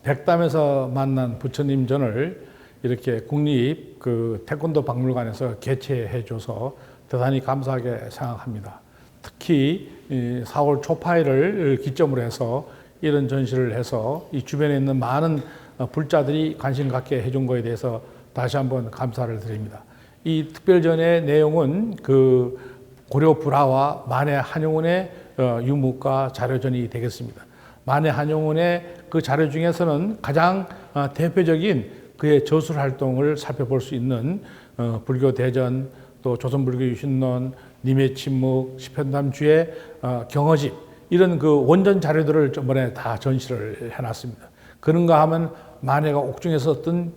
백담에서 만난 부처님 전을 이렇게 국립 태권도 박물관에서 개최해줘서 대단히 감사하게 생각합니다. 특히 4월 초파일을 기점으로 해서 이런 전시를 해서 이 주변에 있는 많은 불자들이 관심 갖게 해준 것에 대해서 다시 한번 감사를 드립니다. 이 특별전의 내용은 고려 불화와 만해 한용운의 유묵과 자료전이 되겠습니다. 만해 한용운의 그 자료 중에서는 가장 대표적인 그의 저술 활동을 살펴볼 수 있는 불교 대전, 또 조선불교 유신론, 님의 침묵, 시편담주의 경어집, 이런 원전 자료들을 저번에 다 전시를 해놨습니다. 그런가 하면 만해가 옥중에서 썼던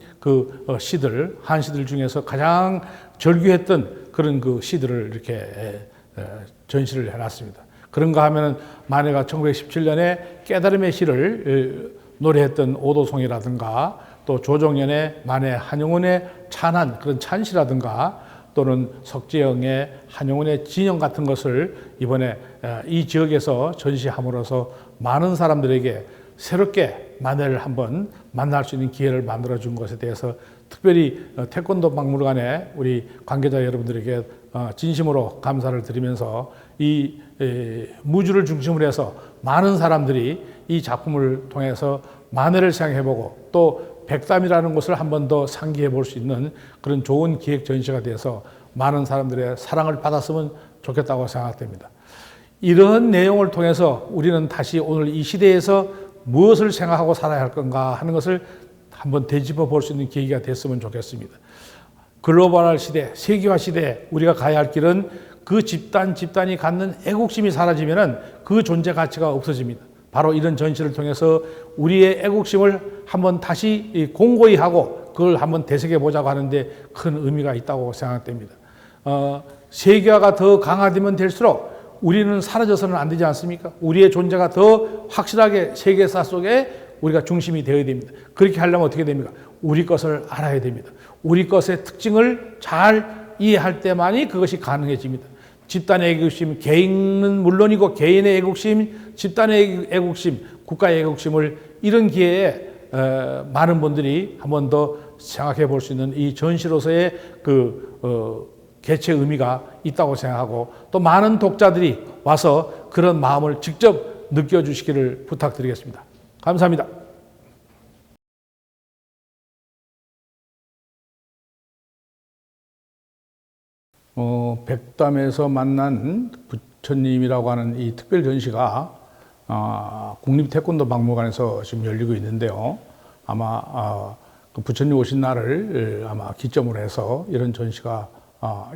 시들, 한시들 중에서 가장 절규했던 그런 시들을 이렇게 전시를 해놨습니다. 그런가 하면 만해가 1917년에 깨달음의 시를 노래했던 오도송이라든가, 또 조정연의 만해 한용운의 찬한 그런 찬시라든가, 또는 석재영의 한용운의 진영 같은 것을 이번에 이 지역에서 전시함으로써 많은 사람들에게 새롭게 만해를 한번 만날 수 있는 기회를 만들어준 것에 대해서 특별히 태권도 박물관에 우리 관계자 여러분들에게 진심으로 감사를 드리면서 이 무주를 중심으로 해서 많은 사람들이 이 작품을 통해서 만해를 생각해보고 또 백담이라는 것을 한 번 더 상기해 볼 수 있는 그런 좋은 기획 전시가 돼서 많은 사람들의 사랑을 받았으면 좋겠다고 생각됩니다. 이런 내용을 통해서 우리는 다시 오늘 이 시대에서 무엇을 생각하고 살아야 할 건가 하는 것을 한번 되짚어 볼 수 있는 계기가 됐으면 좋겠습니다. 글로벌 시대, 세계화 시대에 우리가 가야 할 길은 그 집단이 갖는 애국심이 사라지면은 그 존재 가치가 없어집니다. 바로 이런 전시를 통해서 우리의 애국심을 한번 다시 공고히 하고 그걸 한번 되새겨 보자고 하는데 큰 의미가 있다고 생각됩니다. 세계화가 더 강화되면 될수록 우리는 사라져서는 안 되지 않습니까? 우리의 존재가 더 확실하게 세계사 속에 우리가 중심이 되어야 됩니다. 그렇게 하려면 어떻게 됩니까? 우리 것을 알아야 됩니다. 우리 것의 특징을 잘 이해할 때만이 그것이 가능해집니다. 집단의 애국심, 개인은 물론이고 개인의 애국심, 집단의 애국심, 국가의 애국심을 이런 기회에 많은 분들이 한 번 더 생각해 볼 수 있는 이 전시로서의 개최 의미가 있다고 생각하고 또 많은 독자들이 와서 그런 마음을 직접 느껴주시기를 부탁드리겠습니다. 감사합니다. 백담에서 만난 부처님이라고 하는 이 특별 전시가 국립태권도박물관에서 지금 열리고 있는데요. 아마 그 부처님 오신 날을 아마 기점으로 해서 이런 전시가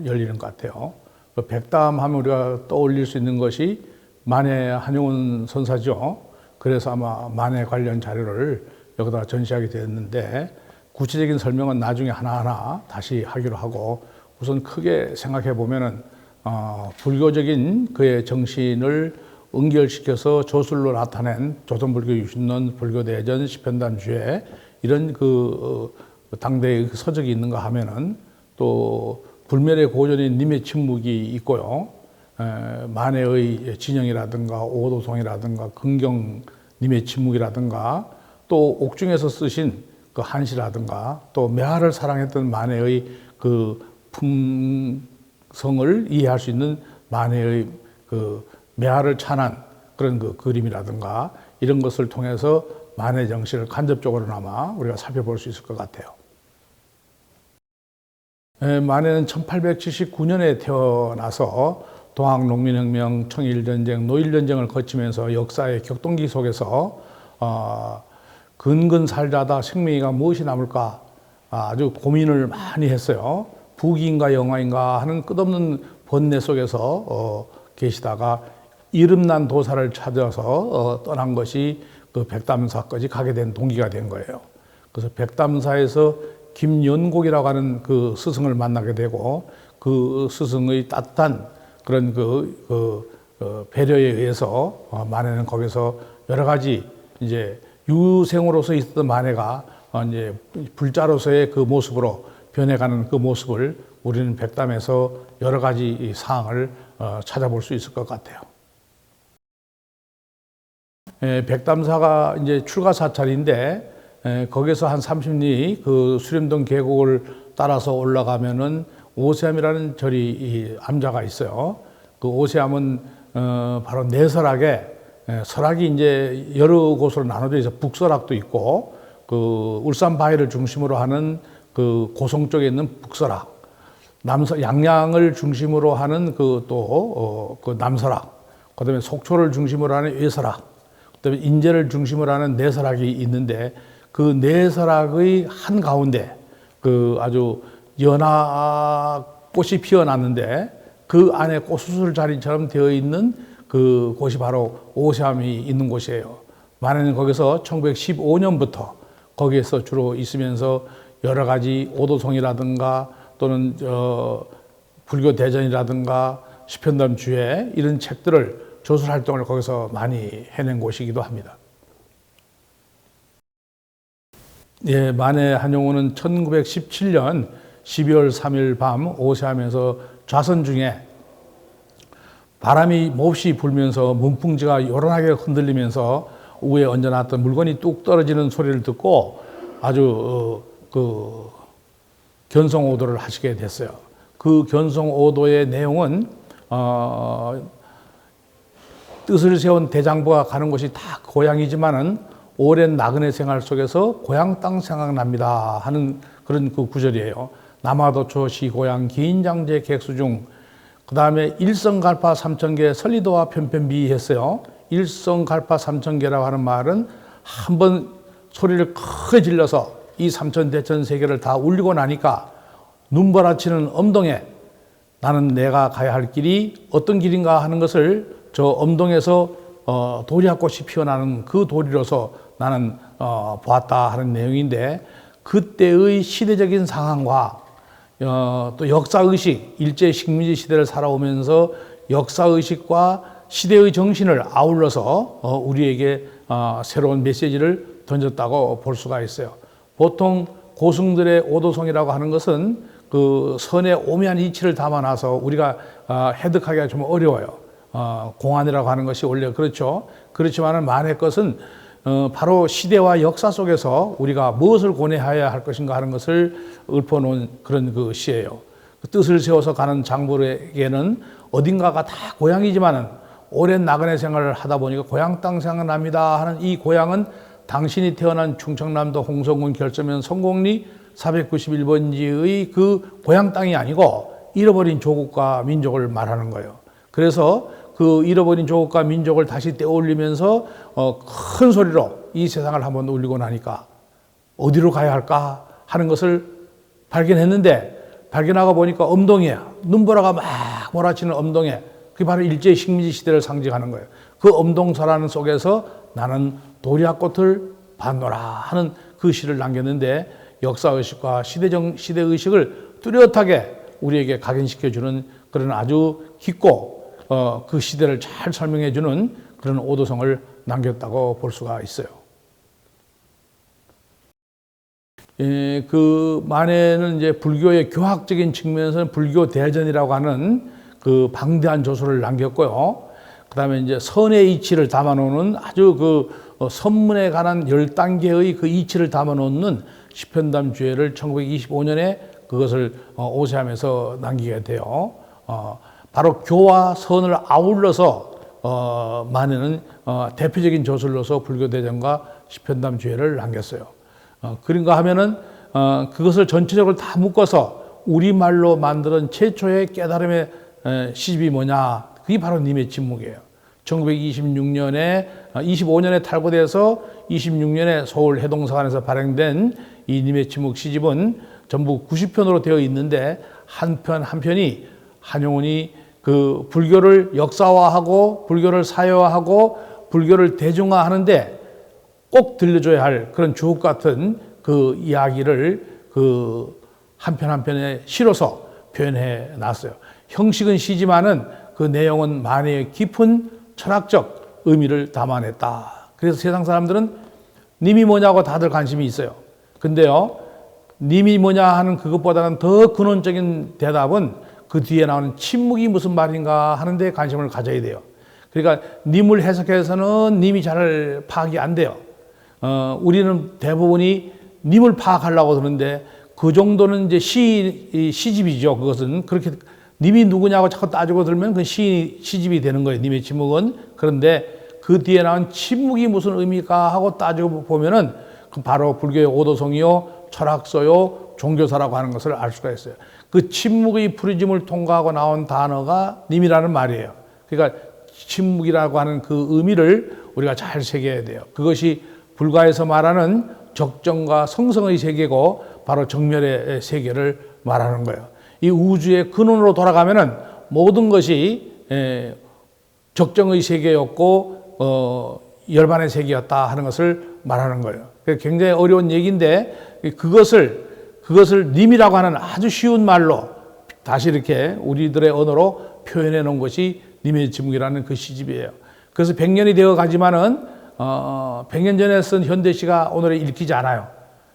열리는 것 같아요. 백담 하면 우리가 떠올릴 수 있는 것이 만해 한용운 선사죠. 그래서 아마 만해 관련 자료를 여기다 전시하게 되었는데 구체적인 설명은 나중에 하나하나 다시 하기로 하고 우선 크게 생각해 보면은 불교적인 그의 정신을 응결시켜서 조술로 나타낸 조선불교 유신론, 불교대전, 시편담주에 이런 당대의 서적이 있는가 하면은 또 불멸의 고전인 님의 침묵이 있고요. 만해의 진영이라든가 오도송이라든가 긍경 님의 침묵이라든가 또 옥중에서 쓰신 그 한시라든가 또 매화를 사랑했던 만해의 품성을 이해할 수 있는 만해의 매화를 찬한 그런 그림이라든가 이런 것을 통해서 만해 정신을 간접적으로나마 우리가 살펴볼 수 있을 것 같아요. 만해는 1879년에 태어나서 동학농민혁명, 청일전쟁, 노일전쟁을 거치면서 역사의 격동기 속에서 근근 살자다 생명이가 무엇이 남을까 아주 고민을 많이 했어요. 부귀인가 영화인가 하는 끝없는 번뇌 속에서 계시다가 이름난 도사를 찾아서 떠난 것이 그 백담사까지 가게 된 동기가 된 거예요. 그래서 백담사에서 김연곡이라고 하는 그 스승을 만나게 되고 그 스승의 따뜻한 그런 배려에 의해서 만해는 거기서 여러 가지 이제 유생으로서 있었던 만해가 이제 불자로서의 그 모습으로 변해가는 그 모습을 우리는 백담에서 여러 가지 사항을 찾아볼 수 있을 것 같아요. 백담사가 이제 출가 사찰인데 거기서 한 30리 그 수림동 계곡을 따라서 올라가면은 오세암이라는 절이 암자가 있어요. 그 오세암은 바로 내설악에 설악이 이제 여러 곳으로 나눠져 있어 북설악도 있고 그 울산 바위를 중심으로 하는 그 고성 쪽에 있는 북설악, 양양을 중심으로 하는 그 또 그 남설악, 그다음에 속초를 중심으로 하는 외설악, 그다음에 인제를 중심으로 하는 내설악이 있는데 그 내설악의 한 가운데 그 아주 연화꽃이 피어났는데 그 안에 꽃수술 자리처럼 되어 있는 그 곳이 바로 오세암이 있는 곳이에요. 만해는 거기서 1915년부터 거기에서 주로 있으면서 여러 가지 오도송이라든가 또는 불교 대전이라든가 시편담 주회 이런 책들을 조술 활동을 거기서 많이 해낸 곳이기도 합니다. 예, 만해 한용우는 1917년 12월 3일 밤 오세암에서 좌선 중에 바람이 몹시 불면서 문풍지가 요란하게 흔들리면서 위에 얹어놨던 물건이 뚝 떨어지는 소리를 듣고 아주 그 견성오도를 하시게 됐어요. 그 견성오도의 내용은 뜻을 세운 대장부가 가는 곳이 다 고향이지만은 오랜 나그네 생활 속에서 고향 땅 생각납니다 하는 그런 그 구절이에요. 남하도초 시고향 기인장제 객수중, 그 다음에 일성갈파 삼천개 설리도와 편편비했어요. 일성갈파 삼천개라고 하는 말은 한번 소리를 크게 질러서 이 삼천대천 세계를 다 울리고 나니까 눈보라치는 엄동에 나는 내가 가야 할 길이 어떤 길인가 하는 것을 저 엄동에서 도리학꽃이 피어나는 그 도리로서 나는 보았다 하는 내용인데, 그때의 시대적인 상황과 또 역사의식, 일제 식민지 시대를 살아오면서 역사의식과 시대의 정신을 아울러서 우리에게 새로운 메시지를 던졌다고 볼 수가 있어요. 보통 고승들의 오도송이라고 하는 것은 그 선의 오묘한 이치를 담아놔서 우리가 해득하기가 좀 어려워요. 공안이라고 하는 것이 원래 그렇죠. 그렇지만은 만의 것은 바로 시대와 역사 속에서 우리가 무엇을 고뇌해야 할 것인가 하는 것을 읊어놓은 그런 그 시예요. 그 뜻을 세워서 가는 장보에게는 어딘가가 다 고향이지만은 오랜 나그네 생활을 하다 보니까 고향 땅 생각납니다 하는 이 고향은 당신이 태어난 충청남도 홍성군 결서면 성곡리 491번지의 그 고향 땅이 아니고 잃어버린 조국과 민족을 말하는 거예요. 그래서 그 잃어버린 조국과 민족을 다시 떼어올리면서 큰 소리로 이 세상을 한번 울리고 나니까 어디로 가야 할까 하는 것을 발견했는데, 발견하고 보니까 엄동이야. 눈보라가 막 몰아치는 엄동에, 그게 바로 일제 식민지 시대를 상징하는 거예요. 그 엄동설하는 속에서 나는 도리학꽃을 봤노라 하는 그 시를 남겼는데, 역사의식과 시대의식을 뚜렷하게 우리에게 각인시켜주는 그런 아주 깊고 그 시대를 잘 설명해주는 그런 오도성을 남겼다고 볼 수가 있어요. 그 만해는 이제 불교의 교학적인 측면에서는 불교 대전이라고 하는 그 방대한 조서를 남겼고요. 그 다음에 이제 선의 이치를 담아놓는 아주 그 선문에 관한 10단계의 그 이치를 담아놓는 시편담 주회를 1925년에 그것을 오세암에서 남기게 돼요. 바로 교와 선을 아울러서 만해는 대표적인 조술로서 불교대전과 시편담 주회를 남겼어요. 그런가 하면은 그것을 전체적으로 다 묶어서 우리말로 만드는 최초의 깨달음의 시집이 뭐냐, 그게 바로 님의 침묵이에요. 1926년에 25년에 탈고돼서 26년에 서울 해동사관에서 발행된 이 님의 침묵 시집은 전부 90편으로 되어 있는데 한 편이 한용운이 그 불교를 역사화하고 불교를 사회화하고 불교를 대중화하는데 꼭 들려줘야 할 그런 주옥 같은 그 이야기를 그 한 편 한 편에 실어서 표현해 놨어요. 형식은 시지만은 그 내용은 만해의 깊은 철학적 의미를 담아냈다. 그래서 세상 사람들은 님이 뭐냐고 다들 관심이 있어요. 근데요, 님이 뭐냐 하는 그것보다는 더 근원적인 대답은 그 뒤에 나오는 침묵이 무슨 말인가 하는 데 관심을 가져야 돼요. 그러니까 님을 해석해서는 님이 잘 파악이 안 돼요. 우리는 대부분이 님을 파악하려고 드는데 그 정도는 이제 시집이죠. 그것은 그렇게 님이 누구냐고 자꾸 따지고 들면 그 시집이 되는 거예요. 님의 지목은. 그런데 그 뒤에 나온 침묵이 무슨 의미가 하고 따지고 보면은 그 바로 불교의 오도성이요, 철학서요, 종교사라고 하는 것을 알 수가 있어요. 그 침묵의 프리즘을 통과하고 나온 단어가 님이라는 말이에요. 그러니까 침묵이라고 하는 그 의미를 우리가 잘 새겨야 돼요. 그것이 불가에서 말하는 적정과 성성의 세계고 바로 정멸의 세계를 말하는 거예요. 이 우주의 근원으로 돌아가면은 모든 것이 적정의 세계였고 열반의 세계였다 하는 것을 말하는 거예요. 굉장히 어려운 얘기인데 그것을 님이라고 하는 아주 쉬운 말로 다시 이렇게 우리들의 언어로 표현해 놓은 것이 님의 지묵이라는 그 시집이에요. 그래서 100년이 되어 가지만은 100년 전에 쓴 현대시가 오늘에 읽히지 않아요.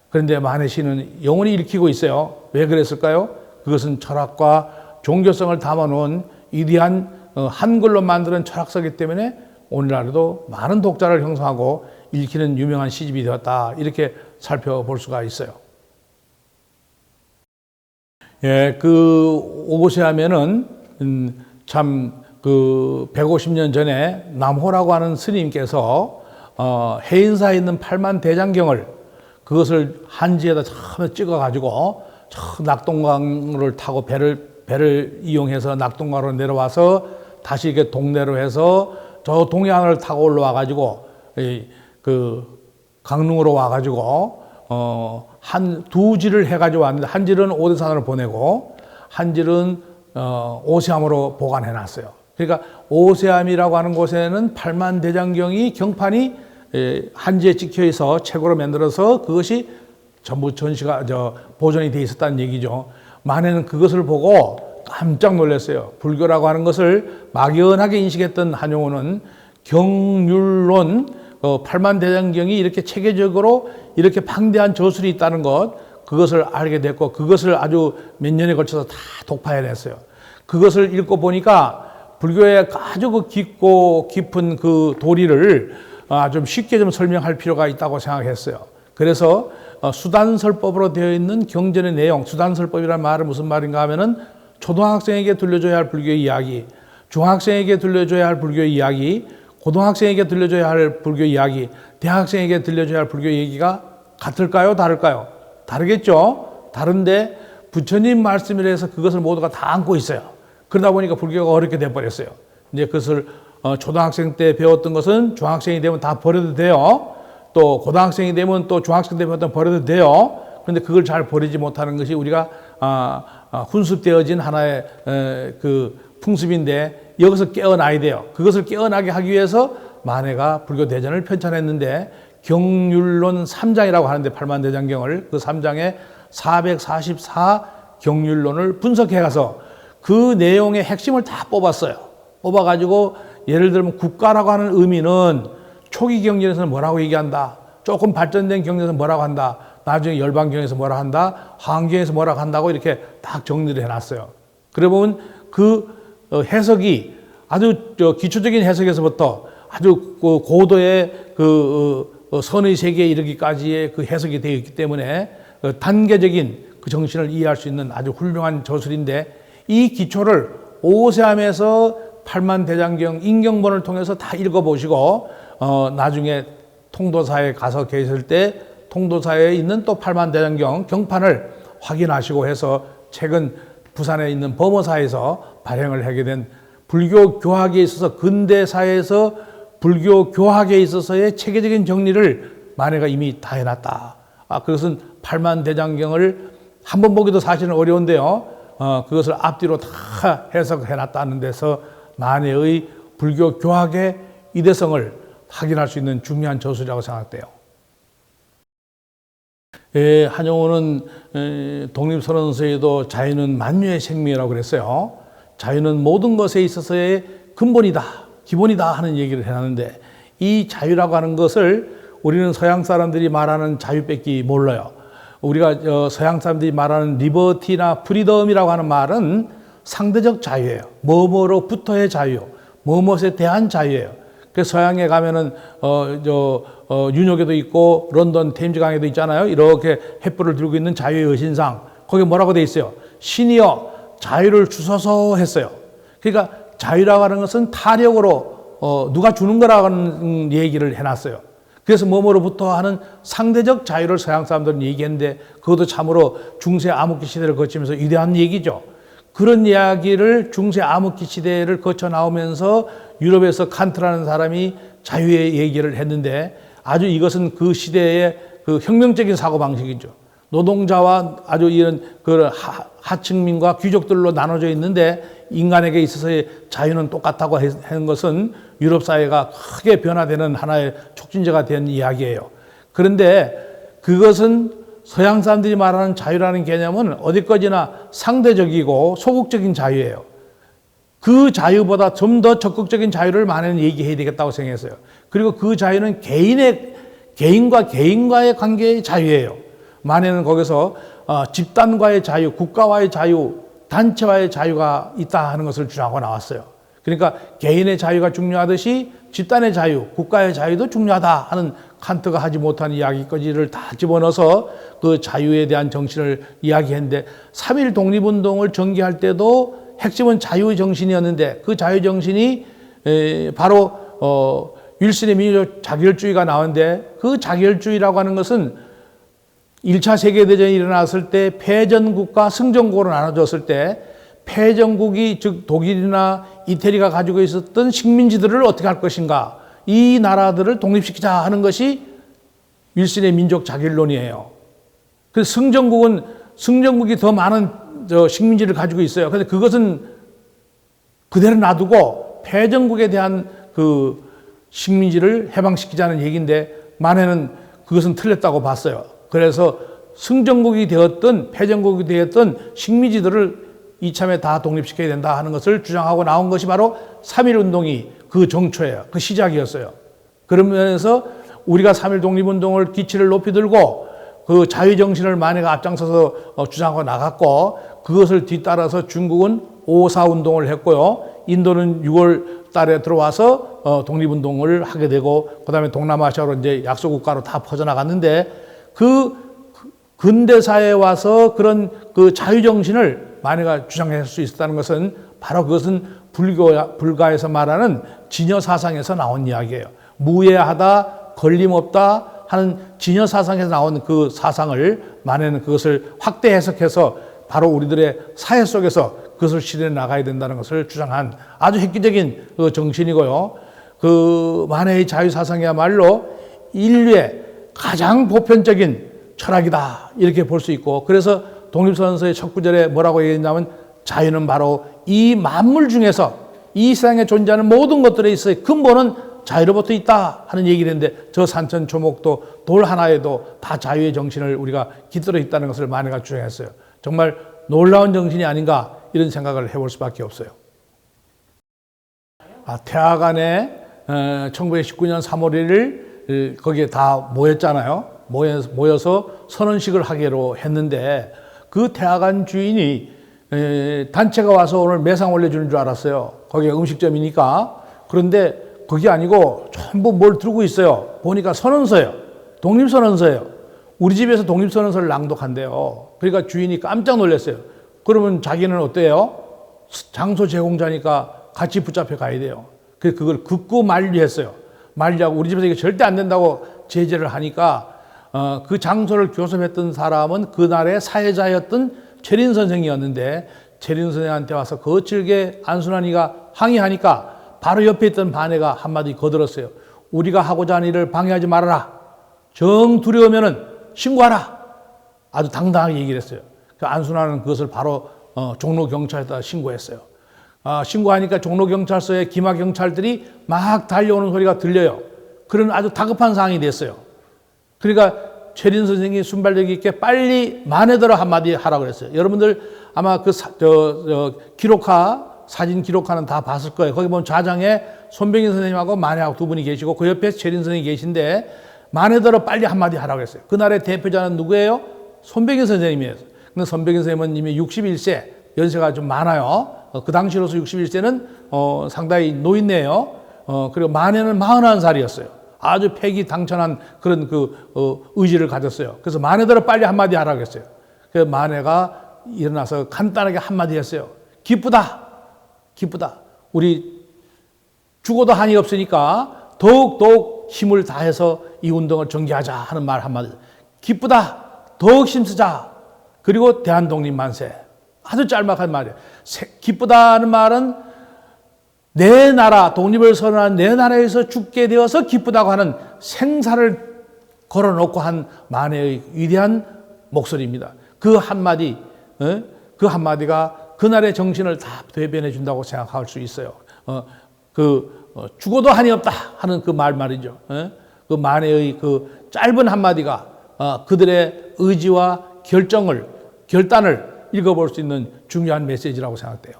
그런데 만해시는 영원히 읽히고 있어요. 왜 그랬을까요? 그것은 철학과 종교성을 담아놓은 위대한 한글로 만드는 철학서이기 때문에 오늘날에도 많은 독자를 형성하고 읽히는 유명한 시집이 되었다. 이렇게 살펴볼 수가 있어요. 예, 오곳에 하면은 참 150년 전에 남호라고 하는 스님께서 해인사에 있는 팔만대장경을 그것을 한지에다 처음에 찍어가지고 저 낙동강을 타고 배를 이용해서 낙동강으로 내려와서 다시 이렇게 동내로 해서 저 동해안을 타고 올라와 가지고 그 강릉으로 와 가지고 두 지를 해 가지고 왔는데 한 지는 오대산으로 보내고 한 지는 오세암으로 보관해 놨어요. 그러니까 오세암이라고 하는 곳에는 팔만대장경이 경판이 한지에 찍혀 있어 책으로 만들어서 그것이 전부 전시가 보존이 돼 있었다는 얘기죠. 만에는 그것을 보고 깜짝 놀랐어요. 불교라고 하는 것을 막연하게 인식했던 한용우는 경률론 팔만대장경이 이렇게 체계적으로 이렇게 방대한 저술이 있다는 것, 그것을 알게 됐고 그것을 아주 몇 년에 걸쳐서 다 독파해냈어요. 그것을 읽고 보니까 불교의 아주 그 깊고 깊은 그 도리를 좀 쉽게 좀 설명할 필요가 있다고 생각했어요. 그래서 수단설법으로 되어 있는 경전의 내용, 수단설법이라는 말은 무슨 말인가 하면은 초등학생에게 들려줘야 할 불교의 이야기, 중학생에게 들려줘야 할 불교의 이야기, 고등학생에게 들려줘야 할 불교의 이야기, 대학생에게 들려줘야 할 불교의 얘기가 같을까요? 다를까요? 다르겠죠? 다른데 부처님 말씀이라 해서 그것을 모두가 다 안고 있어요. 그러다 보니까 불교가 어렵게 돼버렸어요. 이제 그것을 초등학생 때 배웠던 것은 중학생이 되면 다 버려도 돼요. 또 고등학생이 되면 또 중학생 때 배웠던 버려도 돼요. 그런데 그걸 잘 버리지 못하는 것이 우리가 훈습되어진 하나의 그 풍습인데 여기서 깨어나야 돼요. 그것을 깨어나게 하기 위해서 만해가 불교 대전을 편찬했는데 경률론 3장이라고 하는데 팔만대장경을 그 3장에 444 경률론을 분석해 가서 그 내용의 핵심을 다 뽑았어요. 뽑아가지고 예를 들면 국가라고 하는 의미는 초기 경전에서는 뭐라고 얘기한다. 조금 발전된 경전에서 뭐라고 한다. 나중에 열반경에서 뭐라 한다. 화엄경에서 뭐라고 한다고 이렇게 딱 정리를 해놨어요. 그래 보면 그 해석이 아주 기초적인 해석에서부터 아주 고도의 선의 세계에 이르기까지의 그 해석이 되어 있기 때문에 단계적인 그 정신을 이해할 수 있는 아주 훌륭한 저술인데 이 기초를 오세암에서 팔만대장경 인경본을 통해서 다 읽어보시고 나중에 통도사에 가서 계실 때 통도사에 있는 또 팔만대장경 경판을 확인하시고 해서 최근 부산에 있는 범어사에서 발행을 하게 된 불교 교학에 있어서 근대사에서 불교 교학에 있어서의 체계적인 정리를 만해가 이미 다 해놨다. 그것은 팔만대장경을 한 번 보기도 사실은 어려운데요. 그것을 앞뒤로 다 해석해놨다는 데서 만해의 불교 교학의 이대성을 확인할 수 있는 중요한 저술이라고 생각돼요. 한용우는 독립선언서에도 자유는 만유의 생명이라고 그랬어요. 자유는 모든 것에 있어서의 근본이다, 기본이다 하는 얘기를 해놨는데 이 자유라고 하는 것을 우리는 서양 사람들이 말하는 자유밖에 몰라요. 우리가 서양 사람들이 말하는 리버티나 프리덤이라고 하는 말은 상대적 자유예요. 뭐뭐로부터의 자유, 뭐뭐에 대한 자유예요. 그래서 서양에 가면은 뉴욕에도 있고 런던 템즈강에도 있잖아요. 이렇게 횃불을 들고 있는 자유의 여신상. 거기 뭐라고 돼 있어요? 신이여 자유를 주소서 했어요. 그러니까 자유라고 하는 것은 타력으로 누가 주는 거라는 얘기를 해놨어요. 그래서 뭐뭐로부터 하는 상대적 자유를 서양 사람들은 얘기했는데 그것도 참으로 중세 암흑기 시대를 거치면서 위대한 얘기죠. 그런 이야기를 중세 암흑기 시대를 거쳐 나오면서 유럽에서 칸트라는 사람이 자유의 얘기를 했는데 아주 이것은 그 시대의 그 혁명적인 사고방식이죠. 노동자와 아주 이런 그 하층민과 귀족들로 나눠져 있는데 인간에게 있어서의 자유는 똑같다고 하는 것은 유럽 사회가 크게 변화되는 하나의 촉진제가 된 이야기예요. 그런데 그것은 서양 사람들이 말하는 자유라는 개념은 어디까지나 상대적이고 소극적인 자유예요. 그 자유보다 좀 더 적극적인 자유를 만에는 얘기해야 되겠다고 생각했어요. 그리고 그 자유는 개인과 개인과의 관계의 자유예요. 만에는 거기서 집단과의 자유, 국가와의 자유, 단체와의 자유가 있다 하는 것을 주장하고 나왔어요. 그러니까 개인의 자유가 중요하듯이 집단의 자유, 국가의 자유도 중요하다 하는 칸트가 하지 못한 이야기까지를 다 집어넣어서 그 자유에 대한 정신을 이야기했는데 3.1 독립운동을 전개할 때도 핵심은 자유의 정신이었는데 그 자유 정신이 바로 윌슨의 민주적 자결주의가 나오는데 그 자결주의라고 하는 것은 1차 세계대전이 일어났을 때 패전국과 승전국으로 나눠졌을 때 패전국이 즉 독일이나 이태리가 가지고 있었던 식민지들을 어떻게 할 것인가 이 나라들을 독립시키자 하는 것이 윌슨의 민족 자결론이에요. 그래서 승전국이 더 많은 식민지를 가지고 있어요. 그런데 그것은 그대로 놔두고 패전국에 대한 그 식민지를 해방시키자는 얘기인데 만에는 그것은 틀렸다고 봤어요. 그래서 승전국이 되었던 패전국이 되었던 식민지들을 이참에 다 독립시켜야 된다 하는 것을 주장하고 나온 것이 바로 3.1 운동이 그 정초예요. 그 시작이었어요. 그러면서 우리가 3.1 독립운동을 기치를 높이 들고 그 자유정신을 만해가 앞장서서 주장하고 나갔고 그것을 뒤따라서 중국은 5.4 운동을 했고요. 인도는 6월 달에 들어와서 독립운동을 하게 되고 그다음에 동남아시아로 이제 약소국가로 다 퍼져나갔는데 그 근대사에 와서 그런 그 자유정신을 만해가 주장할 수 있었다는 것은 바로 그것은 불가에서 말하는 진여 사상에서 나온 이야기예요. 무해하다, 걸림없다 하는 진여 사상에서 나온 그 사상을 만해는 그것을 확대 해석해서 바로 우리들의 사회 속에서 그것을 실현해 나가야 된다는 것을 주장한 아주 획기적인 그 정신이고요. 그 만해의 자유 사상이야말로 인류의 가장 보편적인 철학이다 이렇게 볼 수 있고 그래서 독립선언서의 첫 구절에 뭐라고 얘기했냐면 자유는 바로 이 만물 중에서 이 세상에 존재하는 모든 것들에 있어 근본은 자유로부터 있다 하는 얘기를 했는데 저 산천초목도 돌 하나에도 다 자유의 정신을 우리가 깃들어 있다는 것을 만해가 주장했어요. 정말 놀라운 정신이 아닌가 이런 생각을 해볼 수밖에 없어요. 태화관에 1919년 3월 1일 거기에 다 모였잖아요. 모여서 선언식을 하기로 했는데 그 태화관 주인이 단체가 와서 오늘 매상 올려주는 줄 알았어요. 거기가 음식점이니까. 그런데 그게 아니고 전부 뭘 들고 있어요. 보니까 선언서예요. 독립선언서예요. 우리 집에서 독립선언서를 낭독한대요. 그러니까 주인이 깜짝 놀랐어요. 그러면 자기는 어때요? 장소 제공자니까 같이 붙잡혀 가야 돼요. 그래서 그걸 극구 만류했어요. 만류하고 우리 집에서 이게 절대 안 된다고 제재를 하니까 그 장소를 교섭했던 사람은 그날의 사회자였던 최린 선생이었는데 최린 선생한테 와서 거칠게 안순환이가 항의하니까 바로 옆에 있던 반애가 한마디 거들었어요. 우리가 하고자 하는 일을 방해하지 말아라. 정 두려우면은 신고하라. 아주 당당하게 얘기를 했어요. 안순환은 그것을 바로 종로경찰에다 신고했어요. 신고하니까 종로경찰서에 기마경찰들이 막 달려오는 소리가 들려요. 그런 아주 다급한 상황이 됐어요. 그러니까 최린 선생이 순발력 있게 빨리 만에들어 한마디 하라고 그랬어요. 여러분들 아마 그 사진 기록하는 다 봤을 거예요. 거기 보면 좌장에 손병인 선생님하고 만해하고 두 분이 계시고 그 옆에 최린 선생이 계신데 만에들어 빨리 한마디 하라고 했어요. 그날의 대표자는 누구예요? 손병인 선생님이에요. 근데 손병인 선생님은 이미 61세, 연세가 좀 많아요. 그 당시로서 61세는 상당히 노인네요. 그리고 만해는 41살이었어요. 아주 패기당천한 그런 의지를 가졌어요. 그래서 만해대로 빨리 한마디 하라고 했어요. 그래서 만해가 일어나서 간단하게 한마디 했어요. 기쁘다. 기쁘다. 우리 죽어도 한이 없으니까 더욱 힘을 다해서 이 운동을 전개하자 하는 말 한마디. 기쁘다. 더욱 힘쓰자. 그리고 대한독립 만세. 아주 짤막한 말이에요. 기쁘다는 말은 내 나라, 독립을 선언한 내 나라에서 죽게 되어서 기쁘다고 하는 생사를 걸어놓고 한 만해의 위대한 목소리입니다. 그 한마디가 그날의 정신을 다 되변해 준다고 생각할 수 있어요. 죽어도 한이 없다 하는 그 말이죠. 그 만해의 그 짧은 한마디가 그들의 의지와 결단을 읽어볼 수 있는 중요한 메시지라고 생각돼요.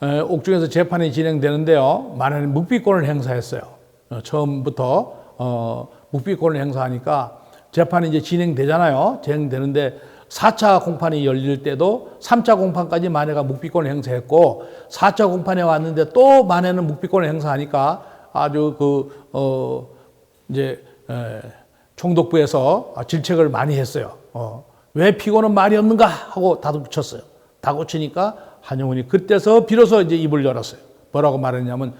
옥중에서 재판이 진행되는데요. 만해는 묵비권을 행사했어요. 처음부터 묵비권을 행사하니까 재판이 이제 진행되잖아요. 진행되는데 4차 공판이 열릴 때도 3차 공판까지 만해가 묵비권을 행사했고 4차 공판에 왔는데 또 만해는 묵비권을 행사하니까 아주 총독부에서 질책을 많이 했어요. 왜 피고는 말이 없는가 하고 다독쳤어요. 다독치니까 한용운이 그때서 비로소 이제 입을 열었어요. 뭐라고 말했냐면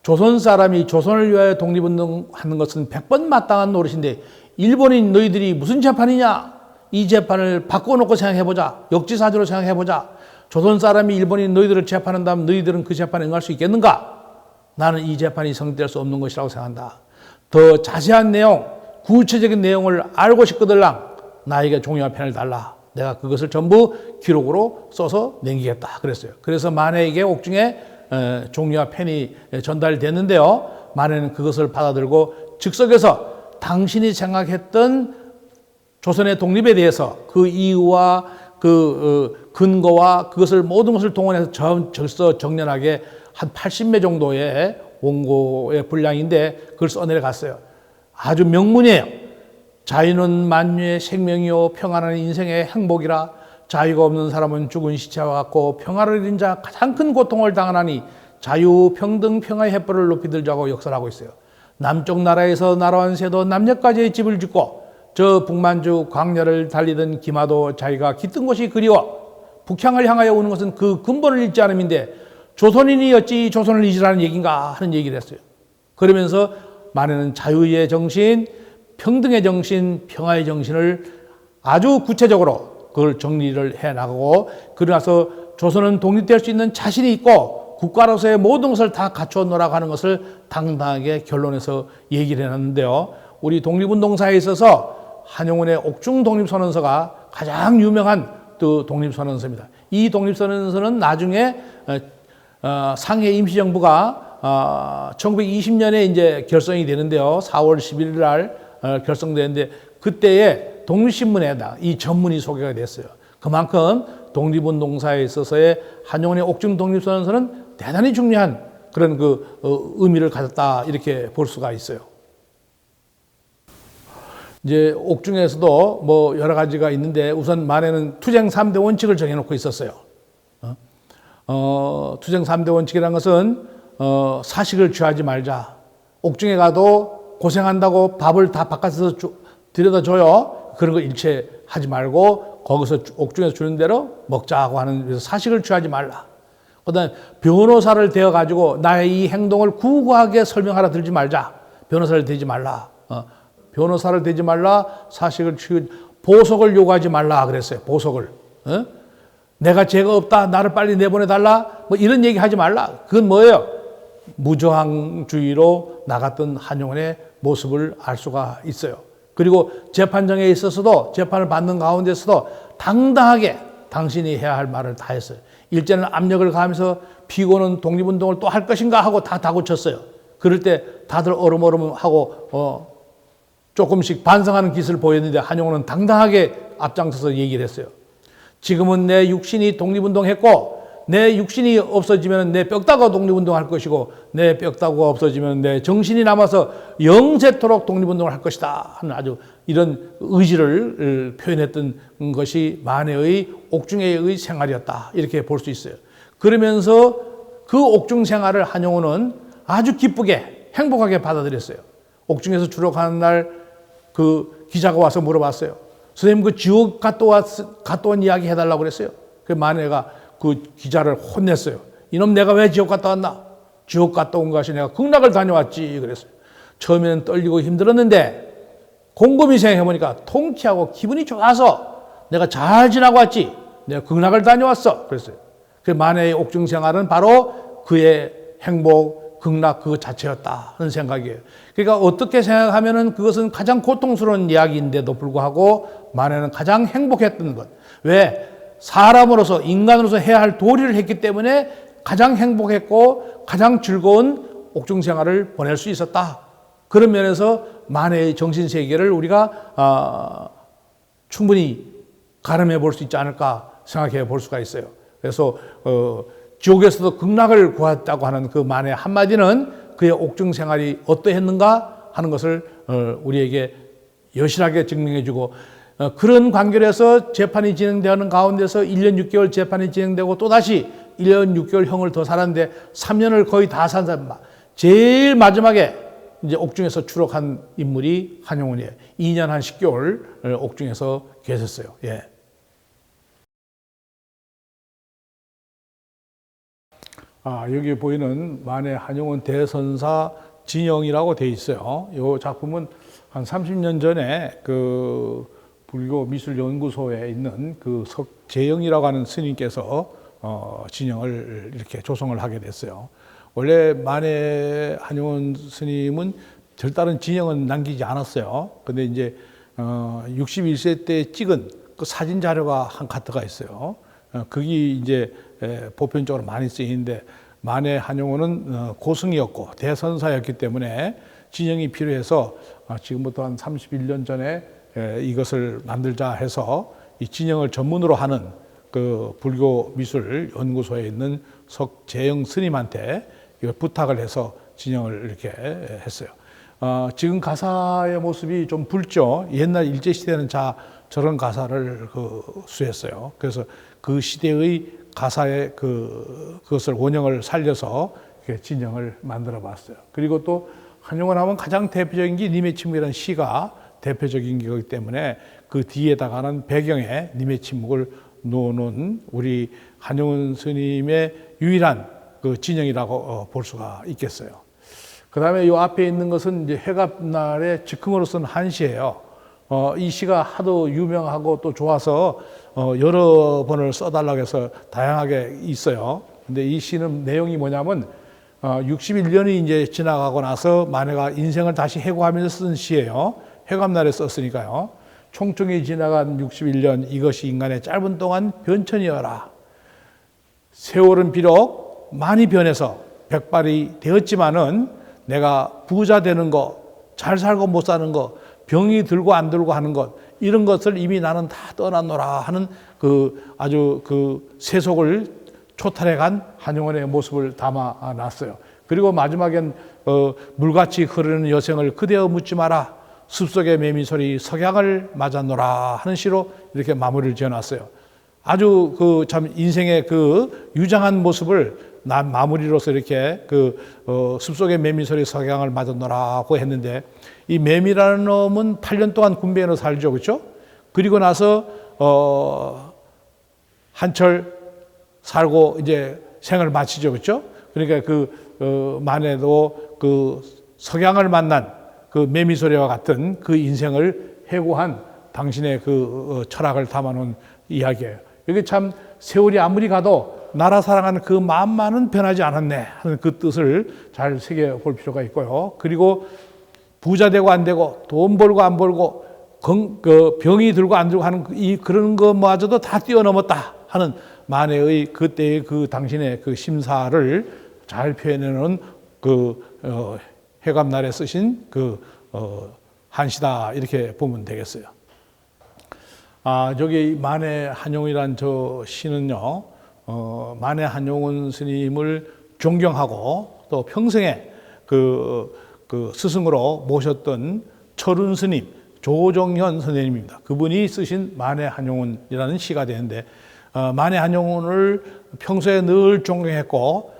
조선 사람이 조선을 위하여 독립운동하는 것은 100번 마땅한 노릇인데 일본인 너희들이 무슨 재판이냐? 이 재판을 바꿔놓고 생각해보자. 역지사지로 생각해보자. 조선 사람이 일본인 너희들을 재판한다면 너희들은 그 재판에 응할 수 있겠는가? 나는 이 재판이 성립될 수 없는 것이라고 생각한다. 더 자세한 내용, 구체적인 내용을 알고 싶거들랑 나에게 종이와 펜을 달라. 내가 그것을 전부 기록으로 써서 남기겠다 그랬어요. 그래서 만해에게 옥중에 종이와 펜이 전달됐는데요. 만해는 그것을 받아들고 즉석에서 당신이 생각했던 조선의 독립에 대해서 그 이유와 그 근거와 그것을 모든 것을 동원해서 정연하게 한 80매 정도의 원고의 분량인데 그걸 써내려갔어요. 아주 명문이에요. 자유는 만유의 생명이요 평안한 인생의 행복이라. 자유가 없는 사람은 죽은 시체와 같고 평화를 잃은 자 가장 큰 고통을 당하나니 자유, 평등, 평화의 횃불을 높이 들자고 역설하고 있어요. 남쪽 나라에서 날아온 새도 남녘까지 집을 짓고 저 북만주 광야를 달리던 기마도 자기가 깃든 곳이 그리워 북향을 향하여 오는 것은 그 근본을 잃지 않음인데 조선인이 어찌 조선을 잊으라는 얘기인가 하는 얘기를 했어요. 그러면서 만해는 자유의 정신, 평등의 정신, 평화의 정신을 아주 구체적으로 그걸 정리를 해나가고 그러나서 조선은 독립될 수 있는 자신이 있고 국가로서의 모든 것을 다 갖춰놓으라고 하는 것을 당당하게 결론에서 얘기를 해놨는데요. 우리 독립운동사에 있어서 한용운의 옥중 독립선언서가 가장 유명한 또 독립선언서입니다. 이 독립선언서는 나중에 상해 임시정부가 1920년에 이제 결성이 되는데요. 4월 11일 날 결성되는데 그때의 독립신문에 이 전문이 소개가 됐어요. 그만큼 독립운동사에 있어서의 한용운의 옥중 독립선언서는 대단히 중요한 그런 의미를 가졌다 이렇게 볼 수가 있어요. 이제 옥중에서도 뭐 여러 가지가 있는데 우선 만해는 투쟁 3대 원칙을 정해놓고 있었어요. 투쟁 3대 원칙이라는 것은 사식을 취하지 말자. 옥중에 가도 고생한다고 밥을 다 바깥에서 들여다 줘요. 그런 거 일체 하지 말고 거기서 옥중에서 주는 대로 먹자고 하는 그래서 사식을 취하지 말라. 그다음에 변호사를 대어 가지고 나의 이 행동을 구구하게 설명하라 들지 말자. 변호사를 대지 말라. 변호사를 대지 말라. 사식을 보석을 요구하지 말라 그랬어요. 보석을. 내가 죄가 없다. 나를 빨리 내보내달라. 뭐 이런 얘기 하지 말라. 그건 뭐예요? 무저항주의로 나갔던 한용운의 모습을 알 수가 있어요. 그리고 재판정에 있어서도 재판을 받는 가운데서도 당당하게 당신이 해야 할 말을 다 했어요. 일제는 압력을 가하면서 피고는 독립운동을 또 할 것인가 하고 다 다그쳤어요. 그럴 때 다들 얼음하고 조금씩 반성하는 기세를 보였는데 한용운은 당당하게 앞장서서 얘기를 했어요. 지금은 내 육신이 독립운동했고 내 육신이 없어지면 내 뼈다가 독립운동할 것이고 내 뼈다가 없어지면 내 정신이 남아서 영세토록 독립운동을 할 것이다 하는 아주 이런 의지를 표현했던 것이 만해의 옥중에의 생활이었다 이렇게 볼 수 있어요. 그러면서 그 옥중 생활을 한용운은 아주 기쁘게 행복하게 받아들였어요. 옥중에서 추록하는 날 그 기자가 와서 물어봤어요. 선생님 그 지옥 갔다 온 이야기 해달라고 그랬어요. 그 마네가 그 기자를 혼냈어요. 이놈 내가 왜 지옥 갔다 왔나? 지옥 갔다 온 것이 내가 극락을 다녀왔지 그랬어요. 처음에는 떨리고 힘들었는데 곰곰이 생각해보니까 통쾌하고 기분이 좋아서 내가 잘 지나고 왔지. 내가 극락을 다녀왔어 그랬어요. 그 마네의 옥중 생활은 바로 그의 행복, 극락 그 자체였다 하는 생각이에요. 그러니까 어떻게 생각하면은 그것은 가장 고통스러운 이야기인데도 불구하고 마네는 가장 행복했던 것. 왜? 사람으로서 인간으로서 해야 할 도리를 했기 때문에 가장 행복했고 가장 즐거운 옥중 생활을 보낼 수 있었다. 그런 면에서 마네의 정신 세계를 우리가 충분히 가늠해 볼 수 있지 않을까 생각해 볼 수가 있어요. 그래서 지옥에서도 극락을 구했다고 하는 그 마네 한마디는 그의 옥중 생활이 어떠했는가 하는 것을 우리에게 여실하게 증명해주고 그런 관계에서 재판이 진행되는 가운데서 1년 6개월 재판이 진행되고 또다시 1년 6개월 형을 더 살았는데 3년을 거의 다 산 사람 제일 마지막에 이제 옥중에서 추록한 인물이 한용운이에요. 2년 한 10개월 옥중에서 계셨어요. 예. 여기 보이는 만해 한용운 대선사 진영이라고 돼 있어요. 이 작품은 한 30년 전에 그 불교 미술 연구소에 있는 그 석재영이라고 하는 스님께서 진영을 이렇게 조성을 하게 됐어요. 원래 만해 한용운 스님은 별다른 진영은 남기지 않았어요. 근데 이제 61세 때 찍은 그 사진 자료가 한 카트가 있어요. 그게 이제 보편적으로 많이 쓰이는데 만해 한용운은 고승이었고 대선사였기 때문에 진영이 필요해서 지금부터 한 31년 전에 이것을 만들자 해서 이 진영을 전문으로 하는 그 불교 미술 연구소에 있는 석재영 스님한테 부탁을 해서 진영을 이렇게 했어요. 지금 가사의 모습이 좀 붉죠. 옛날 일제시대는 저런 가사를 수했어요. 그래서 그 시대의 가사의 그것을 원형을 살려서 진영을 만들어 봤어요. 그리고 또 한용운 하면 가장 대표적인 게 님의 침묵이라는 시가 대표적인 거기 때문에 그 뒤에다가는 배경에 님의 침묵을 놓는 우리 한용운 스님의 유일한 그 진영이라고 볼 수가 있겠어요. 그 다음에 이 앞에 있는 것은 이제 회갑날에 즉흥으로 쓴 한시예요. 이 시가 하도 유명하고 또 좋아서 여러 번을 써달라고 해서 다양하게 있어요. 근데 이 시는 내용이 뭐냐면 61년이 이제 지나가고 나서 만해가 인생을 다시 회고하면서 쓴 시예요. 회갑날에 썼으니까요. 총총히 지나간 61년 이것이 인간의 짧은 동안 변천이어라. 세월은 비록 많이 변해서 백발이 되었지만은 내가 부자 되는 거, 잘 살고 못 사는 거, 병이 들고 안 들고 하는 것, 이런 것을 이미 나는 다 떠났노라 하는 아주 세속을 초탈해 간 한용운의 모습을 담아 놨어요. 그리고 마지막엔 물같이 흐르는 여생을 그대여 묻지 마라. 숲속의 매미소리 석양을 맞았노라 하는 시로 이렇게 마무리를 지어놨어요. 아주 참 인생의 유장한 모습을 마무리로서 이렇게 숲속의 매미소리 석양을 맞았노라고 했는데 이 매미라는 놈은 8년 동안 군배로 살죠, 그렇죠? 그리고 나서 한철 살고 이제 생을 마치죠, 그렇죠? 그러니까 만에도 석양을 만난 매미소리와 같은 인생을 회고한 당신의 철학을 담아놓은 이야기예요. 이게 참 세월이 아무리 가도 나라 사랑하는 그 마음만은 변하지 않았네 하는 그 뜻을 잘 새겨볼 필요가 있고요. 그리고 부자 되고 안 되고 돈 벌고 안 벌고 병이 들고 안 들고 하는 그런 것마저도 다 뛰어넘었다 하는 만해의 그때의 당신의 심사를 잘 표현해놓은 회갑날에 쓰신 한시다 이렇게 보면 되겠어요. 저기 만해 한용이란 저 시는요, 만해 한용운 스님을 존경하고 또 평생에 스승으로 모셨던 철운 스님, 조정현 선생님입니다. 그분이 쓰신 만해 한용운이라는 시가 되는데, 만해 한용운을 평소에 늘 존경했고,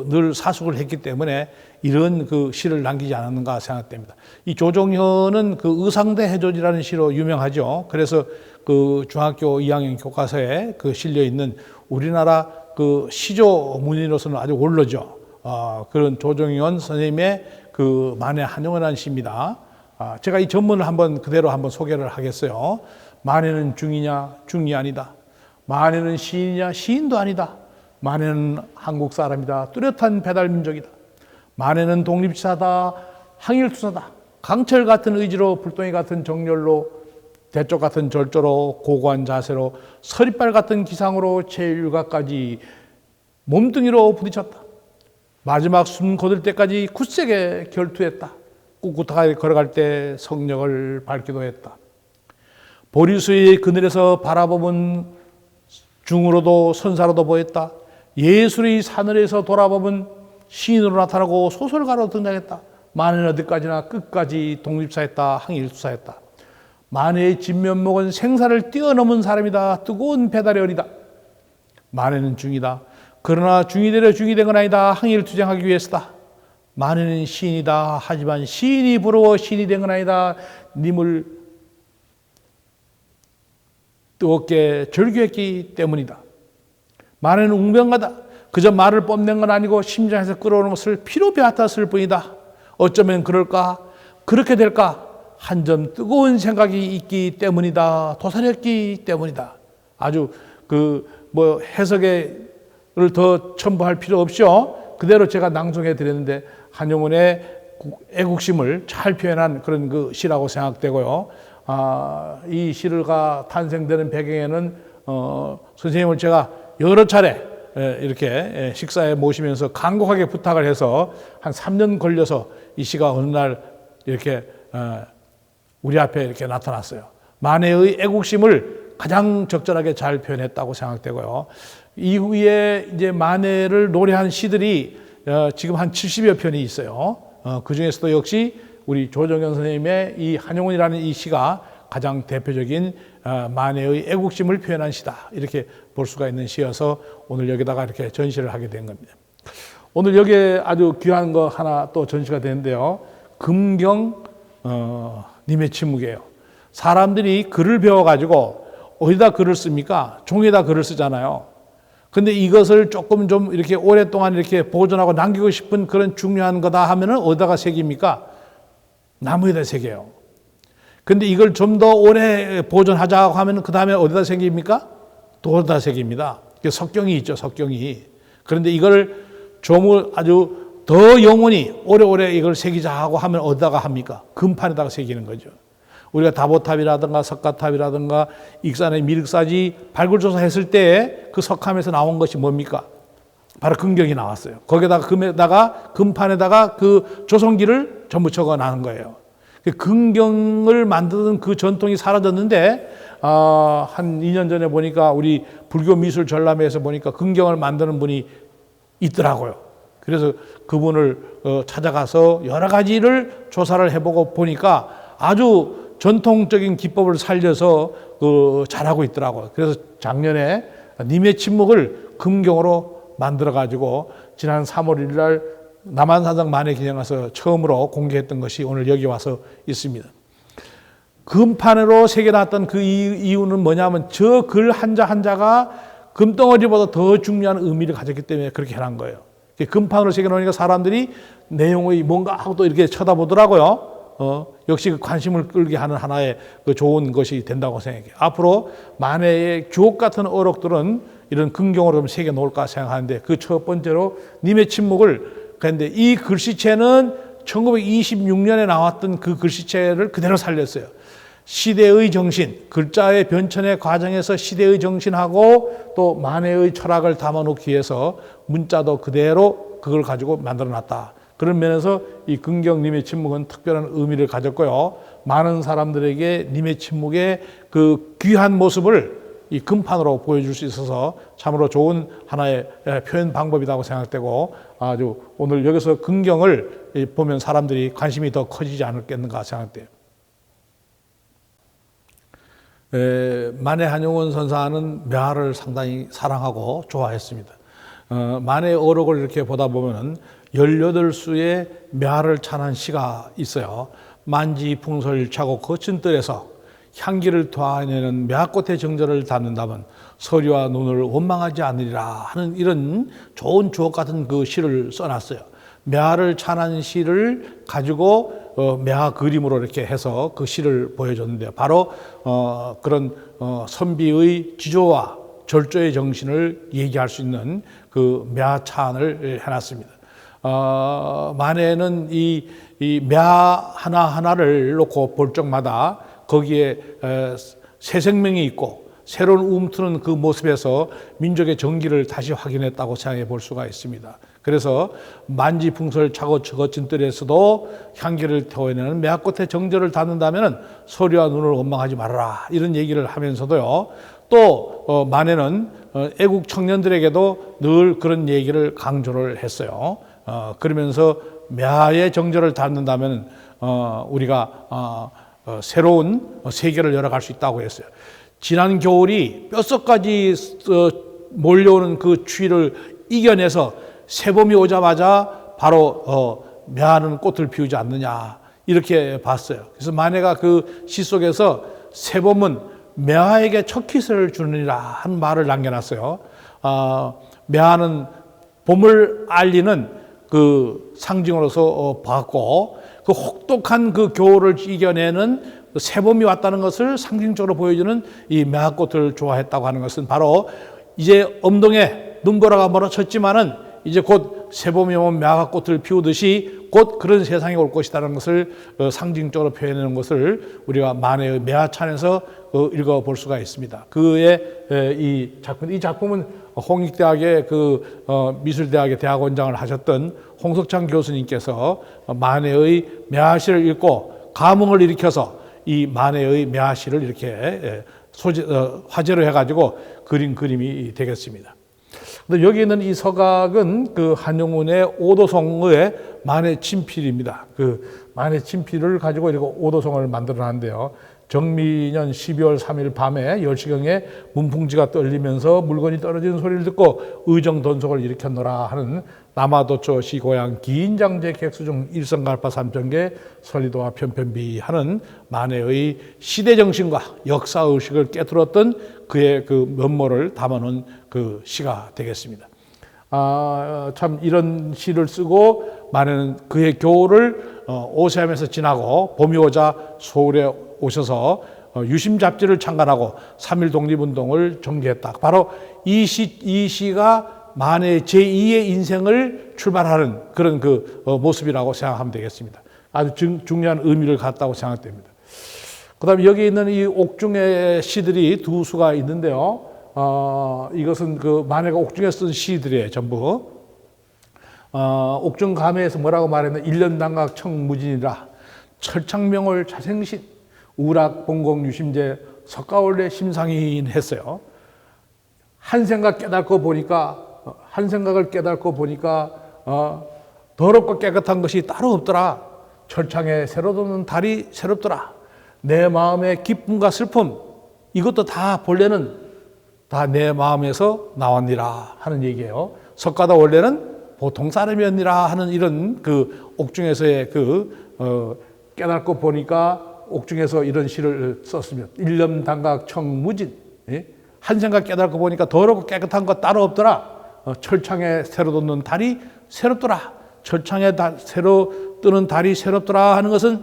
늘 사숙을 했기 때문에 이런 그 시를 남기지 않았는가 생각됩니다. 이 조정현은 그 의상대 해조지라는 시로 유명하죠. 그래서 그 중학교 2학년 교과서에 그 실려 있는 우리나라 그 시조 문인으로서는 아주 올로죠. 그런 조정현 선생님의 그 만해 한용이라는 시입니다. 제가 이 전문을 그대로 한번 소개를 하겠어요. 만해는 중이냐? 중이 아니다. 만해는 시인이냐? 시인도 아니다. 만해는 한국 사람이다. 뚜렷한 배달민족이다. 만해는 독립지사다. 항일투사다. 강철 같은 의지로 불똥이 같은 정열로 대쪽 같은 절조로 고고한 자세로 서리빨 같은 기상으로 제일가까지 몸뚱이로 부딪혔다. 마지막 숨 거둘 때까지 굳세게 결투했다. 꿋꿋하게 걸어갈 때 성령을 밝기도 했다. 보리수의 그늘에서 바라보면 중으로도 선사로도 보였다. 예술의 사늘에서 돌아보면 시인으로 나타나고 소설가로 등장했다. 만해는 어디까지나 끝까지 독립사했다. 항일투사했다. 만해의 진면목은 생사를 뛰어넘은 사람이다. 뜨거운 배달의 어리다. 만해는 중이다. 그러나 중이 되려 중이 된 건 아니다. 항일을 투쟁하기 위해서다. 만해는 시인이다. 하지만 시인이 부러워 시인이 된 건 아니다. 님을 뜨겁게 절규했기 때문이다. 만해는 웅변가다. 그저 말을 뽐낸 건 아니고 심장에서 끌어오는 것을 피로 배웠을 뿐이다. 어쩌면 그럴까? 그렇게 될까? 한 점 뜨거운 생각이 있기 때문이다. 도사렸기 때문이다. 아주 해석을 더 첨부할 필요 없죠. 그대로 제가 낭송해 드렸는데 한용운의 애국심을 잘 표현한 그런 그 시라고 생각되고요. 이 시가 탄생되는 배경에는 선생님을 제가 여러 차례 이렇게 식사에 모시면서 간곡하게 부탁을 해서 한 3년 걸려서 이 시가 어느 날 이렇게 우리 앞에 이렇게 나타났어요. 만해의 애국심을 가장 적절하게 잘 표현했다고 생각되고요. 이후에 이제 만해를 노래한 시들이 지금 한 70여 편이 있어요. 그 중에서도 역시 우리 조정현 선생님의 이 한용운이라는 이 시가 가장 대표적인 만해의 애국심을 표현한 시다. 이렇게 볼 수가 있는 시여서 오늘 여기다가 이렇게 전시를 하게 된 겁니다. 오늘 여기에 아주 귀한 거 하나 또 전시가 되는데요. 금경 님의 침묵이에요. 사람들이 글을 배워가지고 어디다 글을 씁니까? 종이에다 글을 쓰잖아요. 근데 이것을 조금 좀 이렇게 오랫동안 이렇게 보존하고 남기고 싶은 그런 중요한 거다 하면은 어디다가 새깁니까? 나무에다 새겨요. 근데 이걸 좀 더 오래 보존하자고 하면 그 다음에 어디다 새깁니까? 돌에다 새깁니다. 석경이 있죠, 석경이. 그런데 이걸 좀 아주 더 영원히 오래오래 이걸 새기자 하고 하면 어디다가 합니까? 금판에다가 새기는 거죠. 우리가 다보탑이라든가 석가탑이라든가 익산의 미륵사지 발굴조사 했을 때 그 석함에서 나온 것이 뭡니까? 바로 금경이 나왔어요. 거기다가 금판에다가 그 조성기를 전부 적어 놔는 거예요. 금경을 만드는 그 전통이 사라졌는데 한 2년 전에 보니까 우리 불교 미술 전람회에서 보니까 금경을 만드는 분이 있더라고요. 그래서 그분을 찾아가서 여러 가지를 조사를 해보고 보니까 아주 전통적인 기법을 살려서 잘하고 있더라고요. 그래서 작년에 님의 침묵을 금경으로 만들어가지고 지난 3월 1일 날 남한산성 만해 기념관에서 처음으로 공개했던 것이 오늘 여기 와서 있습니다. 금판으로 새겨놨던 그 이유는 뭐냐면 저 글 한자 한자가 금덩어리보다 더 중요한 의미를 가졌기 때문에 그렇게 해놓은 거예요. 금판으로 새겨놓으니까 사람들이 내용의 뭔가 하고 또 이렇게 쳐다보더라고요. 역시 그 관심을 끌게 하는 하나의 그 좋은 것이 된다고 생각해요. 앞으로 만해의 주옥 같은 어록들은 이런 금경으로 좀 새겨 놓을까 생각하는데 그 첫 번째로 님의 침묵을 그런데 이 글씨체는 1926년에 나왔던 그 글씨체를 그대로 살렸어요. 시대의 정신, 글자의 변천의 과정에서 시대의 정신하고 또 만해의 철학을 담아놓기 위해서 문자도 그대로 그걸 가지고 만들어놨다. 그런 면에서 이 금경님의 침묵은 특별한 의미를 가졌고요. 많은 사람들에게 님의 침묵의 그 귀한 모습을 이 금판으로 보여줄 수 있어서 참으로 좋은 하나의 표현 방법이라고 생각되고 아주 오늘 여기서 금경을 보면 사람들이 관심이 더 커지지 않겠는가 생각돼요. 만해 한용운 선사는 묘화를 상당히 사랑하고 좋아했습니다. 만해의 어록을 이렇게 보다 보면은 18수의 묘를 찬한 시가 있어요. 만지풍설 차고 거친 뜰에서 향기를 토하내는 묘꽃의 정절을 담는다면 서리와 눈을 원망하지 않으리라 하는 이런 좋은 주옥 같은 그 시를 써놨어요. 묘를 찬한 시를 가지고 묘 그림으로 이렇게 해서 그 시를 보여줬는데요. 바로 그런 선비의 지조와 절조의 정신을 얘기할 수 있는 그 묘찬을 해놨습니다. 만해는 이 묘 하나하나를 놓고 볼 적마다 거기에 새 생명이 있고 새로운 움트는 그 모습에서 민족의 정기를 다시 확인했다고 생각해 볼 수가 있습니다. 그래서 만지풍설 차고 거친 뜰에서도 향기를 태워내는 묘꽃의 정절을 담는다면 서리와 눈을 원망하지 말아라 이런 얘기를 하면서도요. 또 만해는 애국 청년들에게도 늘 그런 얘기를 강조를 했어요. 그러면서 묘의 정절을 담는다면 우리가 새로운 세계를 열어갈 수 있다고 했어요. 지난 겨울이 뼛속까지 몰려오는 그 추위를 이겨내서 새봄이 오자마자 바로 묘하는 꽃을 피우지 않느냐 이렇게 봤어요. 그래서 만해가 그 시 속에서 새봄은 묘하에게 첫 키스를 주느니라 하는 말을 남겨놨어요. 묘하는 봄을 알리는 그 상징으로서 봤고 그 혹독한 그 겨울을 이겨내는 새봄이 왔다는 것을 상징적으로 보여주는 이 묘꽃을 좋아했다고 하는 것은 바로 이제 엄동에 눈보라가 몰아쳤지만은 이제 곧 새봄이 오면 묘꽃을 피우듯이 곧 그런 세상이 올 것이라는 것을 상징적으로 표현하는 것을 우리가 만해의 묘찬에서 읽어볼 수가 있습니다. 그의 이 작품은 홍익대학의 미술대학의 대학원장을 하셨던 홍석창 교수님께서 만해의 묘시를 읽고 감흥을 일으켜서 이 만해의 묘시를 이렇게 화제로 해가지고 그린 그림이 되겠습니다. 근데 여기 있는 이 서각은 그 한용운의 오도송의 만해 친필입니다. 그 만해 친필을 가지고 이렇게 오도송을 만들어놨는데요. 정미년 12월 3일 밤에 10시경에 문풍지가 떨리면서 물건이 떨어지는 소리를 듣고 의정돈속을 일으켰노라 하는 남아도초 고향 기인장제 객수중 일성갈파 삼천계 설리도와 편편비 하는 만해의 시대정신과 역사의식을 깨뜨렸던 그의 그 면모를 담아놓은 그 시가 되겠습니다. 참 이런 시를 쓰고 만해는 그의 겨울을 오세암에서 지나고 봄이 오자 서울에 오셔서 유심 잡지를 창간하고 3.1 독립운동을 전개했다. 바로 이 시가 만해의 제2의 인생을 출발하는 그런 그 모습이라고 생각하면 되겠습니다. 아주 중요한 의미를 갖다고 생각됩니다. 그 다음에 여기 있는 이 옥중의 시들이 두 수가 있는데요. 이것은 그 만해가 옥중에 쓴 시들이에요, 전부. 옥중 감회에서 뭐라고 말했나? 일년당각 청무진이라 철창명월 자생신 우락 봉공 유심제 석가원래 심상인 했어요. 한 생각을 깨닫고 보니까 더럽고 깨끗한 것이 따로 없더라. 철창에 새로 돋는 달이 새롭더라. 내 마음의 기쁨과 슬픔 이것도 다 본래는 다 내 마음에서 나왔니라 하는 얘기예요. 석가도 원래는 보통 사람이었니라 하는 이런 그 옥중에서의 깨닫고 보니까 옥중에서 이런 시를 썼으면 일념당각 청무진 한 생각 깨닫고 보니까 더럽고 깨끗한 것 따로 없더라. 철창에 새로 돋는 달이 새롭더라. 철창에 새로 뜨는 달이 새롭더라 하는 것은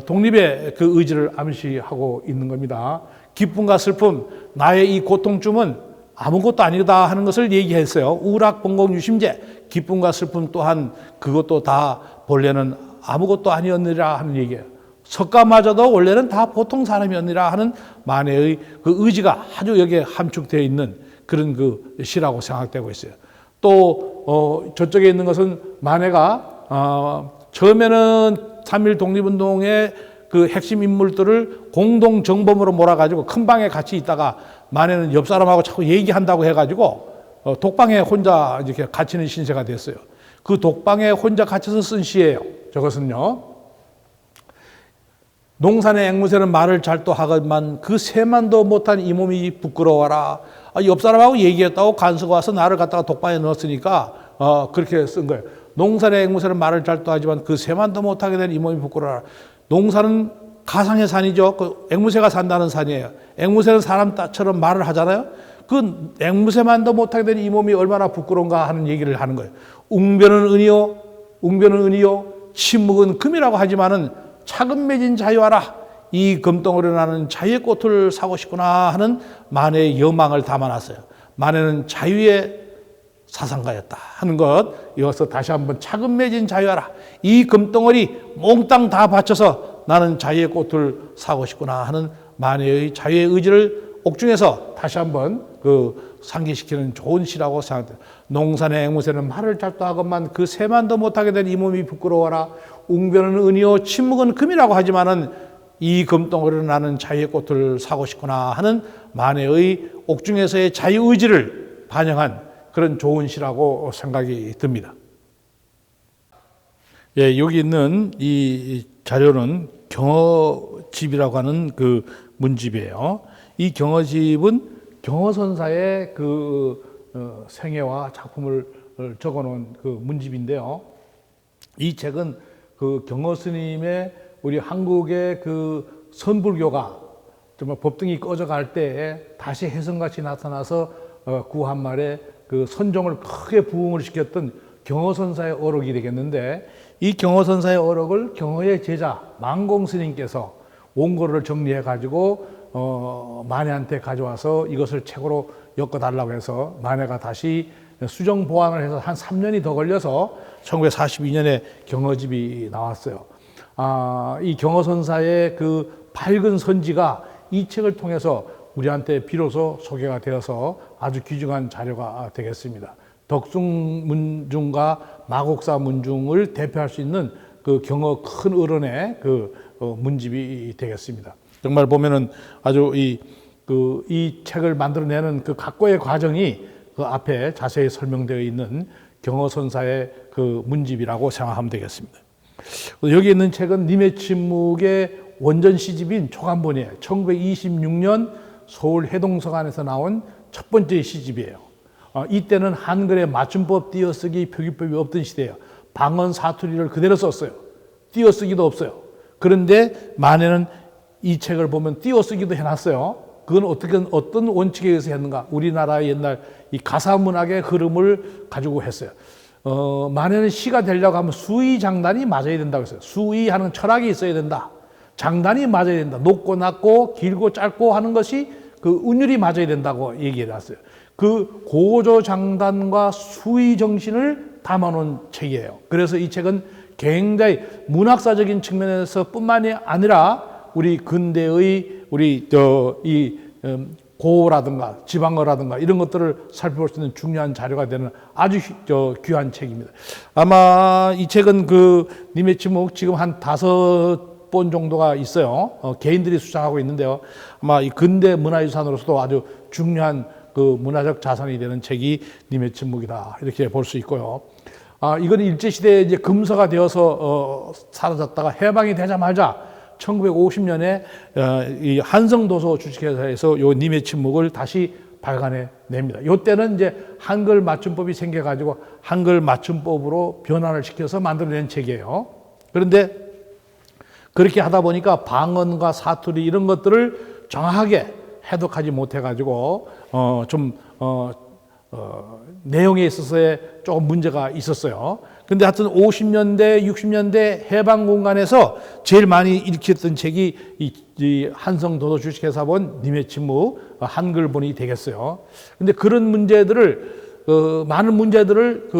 독립의 그 의지를 암시하고 있는 겁니다. 기쁨과 슬픔, 나의 이 고통쯤은 아무것도 아니다 하는 것을 얘기했어요. 우락봉공 유심제, 기쁨과 슬픔 또한 그것도 다 본래는 아무것도 아니었느라 하는 얘기예요. 석가마저도 원래는 다 보통 사람이었느라 하는 만해의 그 의지가 아주 여기에 함축되어 있는 그런 그 시라고 생각되고 있어요. 또 저쪽에 있는 것은 만해가 처음에는 3.1 독립운동의 그 핵심 인물들을 공동 정범으로 몰아가지고 큰 방에 같이 있다가 만해는 옆 사람하고 자꾸 얘기한다고 해가지고 독방에 혼자 이렇게 갇히는 신세가 됐어요. 그 독방에 혼자 갇혀서 쓴 시예요. 저것은요. 농산의 앵무새는 말을 잘 또 하건만 그 새만도 못한 이 몸이 부끄러워라. 옆 사람하고 얘기했다고 간수가 와서 나를 갖다가 독방에 넣었으니까 그렇게 쓴 거예요. 농산의 앵무새는 말을 잘 또 하지만 그 새만도 못하게 된 이 몸이 부끄러워라. 농산은 가상의 산이죠. 그 앵무새가 산다는 산이에요. 앵무새는 사람처럼 말을 하잖아요. 그 앵무새만도 못하게 된 이 몸이 얼마나 부끄러운가 하는 얘기를 하는 거예요. 웅변은 은이요, 침묵은 금이라고 하지만은 차금 맺은 자유하라. 이 금덩어리로 나는 자유의 꽃을 사고 싶구나 하는 만해의 여망을 담아놨어요. 만해는 자유의 사상가였다 하는 것. 이어서 다시 한번 차금 맺은 자유하라. 이 금덩어리 몽땅 다 바쳐서 나는 자유의 꽃을 사고 싶구나 하는 만해의 자유의 의지를 옥중에서 다시 한번 상기시키는 좋은 시라고 생각합니다. 농산의 앵무새는 말을 잘 또 하건만 그 새만도 못하게 된 이 몸이 부끄러워라. 웅변은 은이요 침묵은 금이라고 하지만은 이 금덩어리로 나는 자유의 꽃을 사고 싶구나 하는 만해의 옥중에서의 자유의지를 반영한 그런 좋은 시라고 생각이 듭니다. 예, 여기 있는 이 자료는 경어집이라고 하는 그 문집이에요. 이 경어집은 경어선사의 생애와 작품을 적어놓은 그 문집인데요. 이 책은 그 경어스님의 우리 한국의 그 선불교가 정말 법등이 꺼져갈 때에 다시 혜성같이 나타나서 구한말에 그 선종을 크게 부흥을 시켰던 경어선사의 어록이 되겠는데, 이 경어선사의 어록을 경어의 제자 만공스님께서 원고를 정리해 가지고 만해한테 가져와서 이것을 책으로 엮어달라고 해서 만해가 다시 수정 보완을 해서 한 3년이 더 걸려서 1942년에 경어집이 나왔어요. 이 경어선사의 그 밝은 선지가 이 책을 통해서 우리한테 비로소 소개가 되어서 아주 귀중한 자료가 되겠습니다. 덕숭 문중과 마곡사 문중을 대표할 수 있는 그 경어 큰 어른의 문집이 되겠습니다. 정말 보면은 아주 이 책을 만들어내는 그 각고의 과정이 그 앞에 자세히 설명되어 있는 경어선사의 그 문집이라고 생각하면 되겠습니다. 여기 있는 책은 님의 침묵의 원전 시집인 초간본이에요. 1926년 서울 해동서관에서 나온 첫 번째 시집이에요. 이때는 한글에 맞춤법 띄어쓰기 표기법이 없던 시대예요. 방언 사투리를 그대로 썼어요. 띄어쓰기도 없어요. 그런데 만해는 이 책을 보면 띄어쓰기도 해놨어요. 그건 어떤 원칙에 의해서 했는가? 우리나라의 옛날 이 가사문학의 흐름을 가지고 했어요. 만해는 시가 되려고 하면 수의 장단이 맞아야 된다고 했어요. 수의하는 철학이 있어야 된다. 장단이 맞아야 된다. 높고 낮고 길고 짧고 하는 것이 그 운율이 맞아야 된다고 얘기해 놨어요. 그 고조 장단과 수의 정신을 담아놓은 책이에요. 그래서 이 책은 굉장히 문학사적인 측면에서 뿐만이 아니라 우리 근대의 고어라든가 지방어라든가 이런 것들을 살펴볼 수 있는 중요한 자료가 되는 아주 귀한 책입니다. 아마 이 책은 님의 침묵 지금 한 5본 정도가 있어요. 개인들이 수상하고 있는데요. 아마 이 근대 문화유산으로서도 아주 중요한 그 문화적 자산이 되는 책이 님의 침묵이다, 이렇게 볼 수 있고요. 이건 일제시대에 이제 금서가 되어서 사라졌다가 해방이 되자마자 1950년에 이 한성도서 주식회사에서 요 님의 침묵을 다시 발간해 냅니다. 요때는 이제 한글 맞춤법이 생겨가지고 한글 맞춤법으로 변환을 시켜서 만들어낸 책이에요. 그런데 그렇게 하다 보니까 방언과 사투리 이런 것들을 정확하게 해독하지 못해가지고 내용에 있어서의 조금 문제가 있었어요. 근데 하여튼 50년대, 60년대 해방 공간에서 제일 많이 읽혔던 책이 이 한성도서 주식회사본 님의 침묵 한글본이 되겠어요. 근데 그런 문제들을 많은 문제들을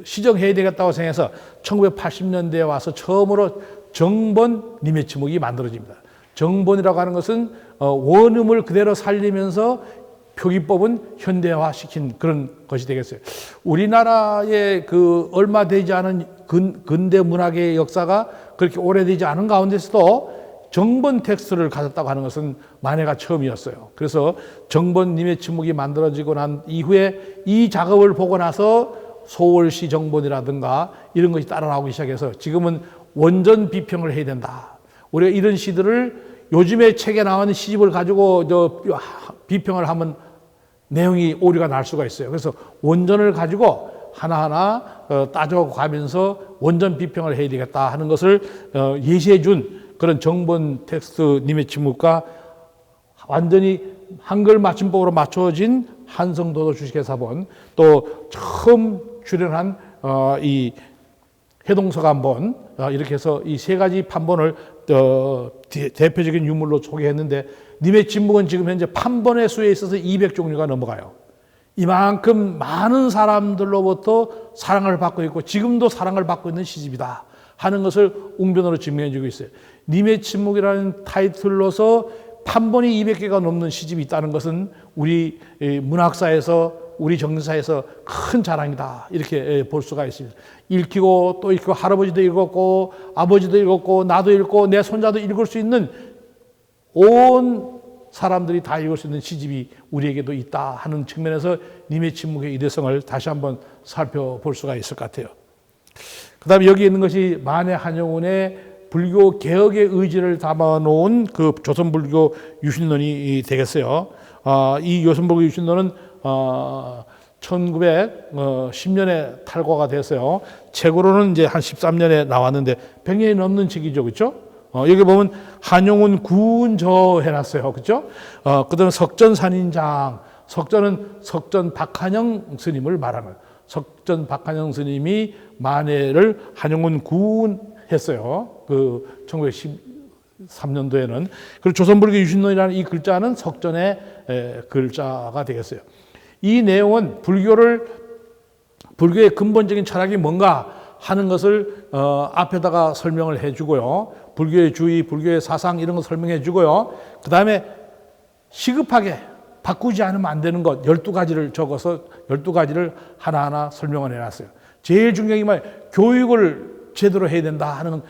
시정해야 되겠다고 생각해서 1980년대에 와서 처음으로 정본 님의 침묵이 만들어집니다. 정본이라고 하는 것은 원음을 그대로 살리면서 표기법은 현대화시킨 그런 것이 되겠어요. 우리나라의 얼마 되지 않은 근대 문학의 역사가 그렇게 오래되지 않은 가운데서도 정본 텍스트를 가졌다고 하는 것은 만해가 처음이었어요. 그래서 정본 님의 침묵이 만들어지고 난 이후에 이 작업을 보고 나서 소월시 정본이라든가 이런 것이 따라 나오기 시작해서 지금은 원전 비평을 해야 된다. 우리가 이런 시들을 요즘에 책에 나오는 시집을 가지고 비평을 하면 내용이 오류가 날 수가 있어요. 그래서 원전을 가지고 하나하나 따져가면서 원전 비평을 해야 되겠다 하는 것을 예시해 준 그런 정본 텍스트 님의 침묵과 완전히 한글 맞춤법으로 맞춰진 한성도도 주식회사본, 또 처음 출연한 이 해동서가 한번, 이렇게 해서 이 세 가지 판본을 대표적인 유물로 소개했는데, 님의 침묵은 지금 현재 판본의 수에 있어서 200종류가 넘어가요. 이만큼 많은 사람들로부터 사랑을 받고 있고 지금도 사랑을 받고 있는 시집이다 하는 것을 웅변으로 증명해 주고 있어요. 님의 침묵이라는 타이틀로서 판본이 200개가 넘는 시집이 있다는 것은 우리 문학사에서, 우리 정사에서 큰 자랑이다, 이렇게 볼 수가 있습니다. 읽히고 또 읽고, 할아버지도 읽었고 아버지도 읽었고 나도 읽고 내 손자도 읽을 수 있는, 온 사람들이 다 읽을 수 있는 시집이 우리에게도 있다 하는 측면에서 님의 침묵의 이대성을 다시 한번 살펴볼 수가 있을 것 같아요. 그 다음에 여기 있는 것이 만해 한용운의 불교 개혁의 의지를 담아놓은 그 조선불교 유신론이 되겠어요. 이 조선불교 유신론은 1910년에 탈고가 됐어요. 책으로는 이제 한 13년에 나왔는데 100년이 넘는 책이죠, 그렇죠? 여기 보면 한용운 구운저 해놨어요, 그렇죠? 그다음에 석전산인장, 석전은 석전 박한영 스님을 말하는, 석전 박한영 스님이 만해를 한용운 구운했어요. 그 1913년도에는. 그리고 조선불교 유신론이라는 이 글자는 석전의 글자가 되겠어요. 이 내용은 불교의 근본적인 철학이 뭔가 하는 것을 앞에다가 설명을 해주고요. 불교의 주의, 불교의 사상 이런 거 설명해 주고요. 그 다음에 시급하게 바꾸지 않으면 안 되는 것 12가지를 적어서 12가지를 하나하나 설명을 해놨어요. 제일 중요한 게 뭐예요? 교육을 제대로 해야 된다 하는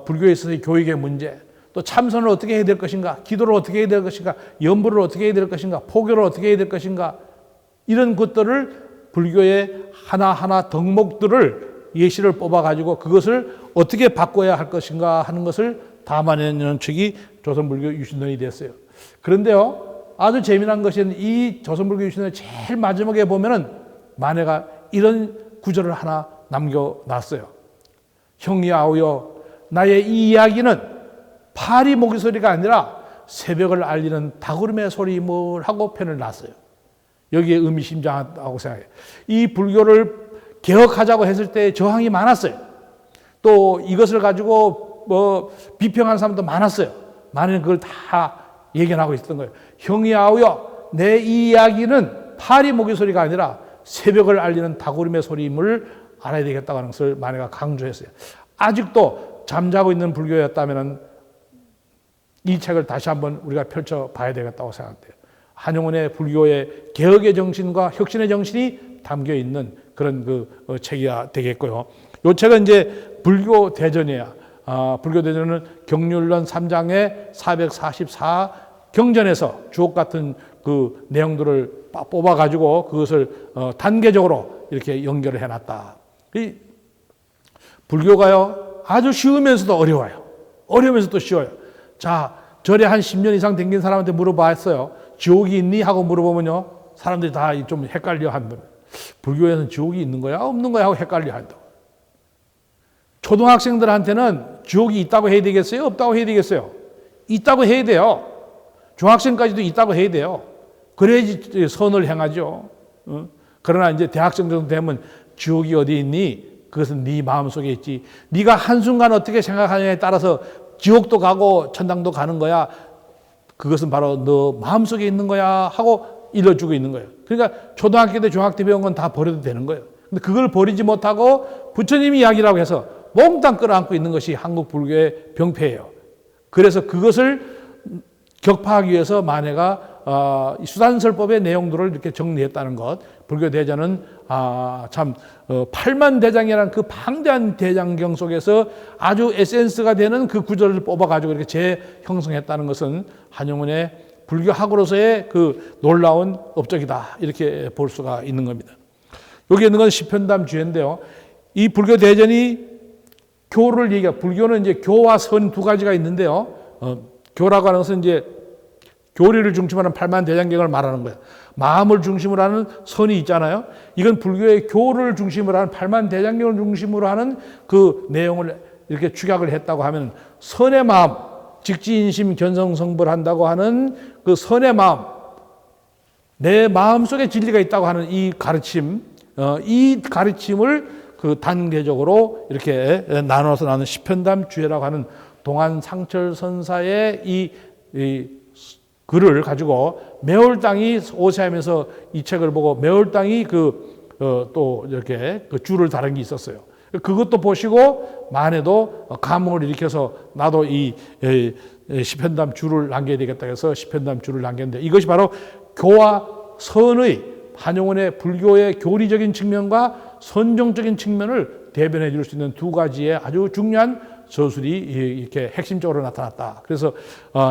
불교에 있어서의 교육의 문제, 또 참선을 어떻게 해야 될 것인가, 기도를 어떻게 해야 될 것인가, 연부를 어떻게 해야 될 것인가, 포교를 어떻게 해야 될 것인가, 이런 것들을 불교의 하나하나 덕목들을 예시를 뽑아가지고 그것을 어떻게 바꿔야 할 것인가 하는 것을 담아내는 책이 조선불교 유신론이 됐어요. 그런데요, 아주 재미난 것은 이 조선불교 유신론의 제일 마지막에 보면은 만해가 이런 구절을 하나 남겨놨어요. 형이 아우여, 나의 이 이야기는 파리 모기 소리가 아니라 새벽을 알리는 닭울음의 소리임을 하고 편을 놨어요. 여기에 의미심장하다고 생각해요. 이 불교를 개혁하자고 했을 때 저항이 많았어요. 또 이것을 가지고 비평하는 사람도 많았어요. 많은 그걸 다 예견하고 있었던 거예요. 형이 아우여, 내 이 이야기는 파리 모기 소리가 아니라 새벽을 알리는 닭울음의 소리임을 알아야 되겠다고 하는 것을 만해가 강조했어요. 아직도 잠자고 있는 불교였다면 이 책을 다시 한번 우리가 펼쳐봐야 되겠다고 생각돼요. 한용운의 불교의 개혁의 정신과 혁신의 정신이 담겨 있는 그런 그 책이 되겠고요. 이 책은 이제 불교 대전이야. 불교 대전은 경률론 3장의 444 경전에서 주옥 같은 그 내용들을 뽑아가지고 그것을 단계적으로 이렇게 연결을 해놨다. 이 불교가요, 아주 쉬우면서도 어려워요. 어려우면서도 쉬워요. 자, 절에 한 10년 이상 댕긴 사람한테 물어봤어요. 지옥이 있니? 하고 물어보면요, 사람들이 다 좀 헷갈려 한다. 불교에서는 지옥이 있는 거야? 없는 거야? 하고 헷갈려 한다. 초등학생들한테는 지옥이 있다고 해야 되겠어요? 없다고 해야 되겠어요? 있다고 해야 돼요. 중학생까지도 있다고 해야 돼요. 그래야지 선을 행하죠. 그러나 이제 대학생 정도 되면 지옥이 어디 있니? 그것은 네 마음속에 있지. 네가 한순간 어떻게 생각하느냐에 따라서 지옥도 가고 천당도 가는 거야. 그것은 바로 너 마음속에 있는 거야 하고 일러주고 있는 거예요. 그러니까 초등학교 때 중학교 때 배운 건 다 버려도 되는 거예요. 근데 그걸 버리지 못하고 부처님 이야기라고 해서 몽땅 끌어안고 있는 것이 한국 불교의 병폐예요. 그래서 그것을 격파하기 위해서 만해가 수단설법의 내용들을 이렇게 정리했다는 것. 불교 대전은 참 8만 대장이라는 그 방대한 대장경 속에서 아주 에센스가 되는 그 구절을 뽑아가지고 이렇게 재형성했다는 것은 한용운의 불교학으로서의 그 놀라운 업적이다, 이렇게 볼 수가 있는 겁니다. 여기 있는 건 시편담 주제인데요. 이 불교 대전이 교를 얘기해. 불교는 이제 교와 선 두 가지가 있는데요. 교라고 하는 것은 이제 교리를 중심으로 하는 팔만대장경을 말하는 거예요. 마음을 중심으로 하는 선이 있잖아요. 이건 불교의 교를 중심으로 하는 팔만대장경을 중심으로 하는 그 내용을 이렇게 축약을 했다고 하면 선의 마음, 직지인심 견성성불한다고 하는 그 선의 마음, 내 마음 속에 진리가 있다고 하는 이 가르침, 이 가르침을 그 단계적으로 이렇게 나눠서 나는 시편담주회라고 하는 동안상철 선사의 이 글을 가지고 매월당이 오세하면서 이 책을 보고 매월당이 또 이렇게 그 줄을 다른 게 있었어요. 그것도 보시고 만에도 감흥을 일으켜서 나도 이 시편담 줄을 남겨야 되겠다 해서 시편담 줄을 남겼는데 이것이 바로 교와 선의 한용운의 불교의 교리적인 측면과 선정적인 측면을 대변해 줄 수 있는 두 가지의 아주 중요한 저술이 이렇게 핵심적으로 나타났다. 그래서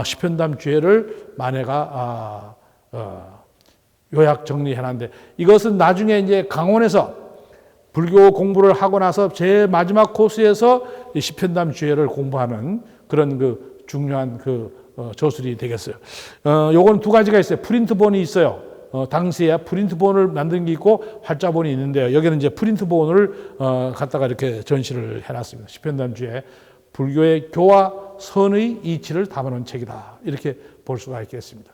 시편담주회를 만해가 요약 정리해놨는데 이것은 나중에 이제 강원에서 불교 공부를 하고 나서 제 마지막 코스에서 시편담주회를 공부하는 그런 그 중요한 저술이 되겠어요. 요건 두 가지가 있어요. 프린트본이 있어요. 당시에 프린트본을 만든 게 있고 활자본이 있는데요. 여기는 이제 프린트본을 갖다가 이렇게 전시를 해놨습니다. 시편담주회 불교의 교와 선의 이치를 담아놓은 책이다. 이렇게 볼 수가 있겠습니다.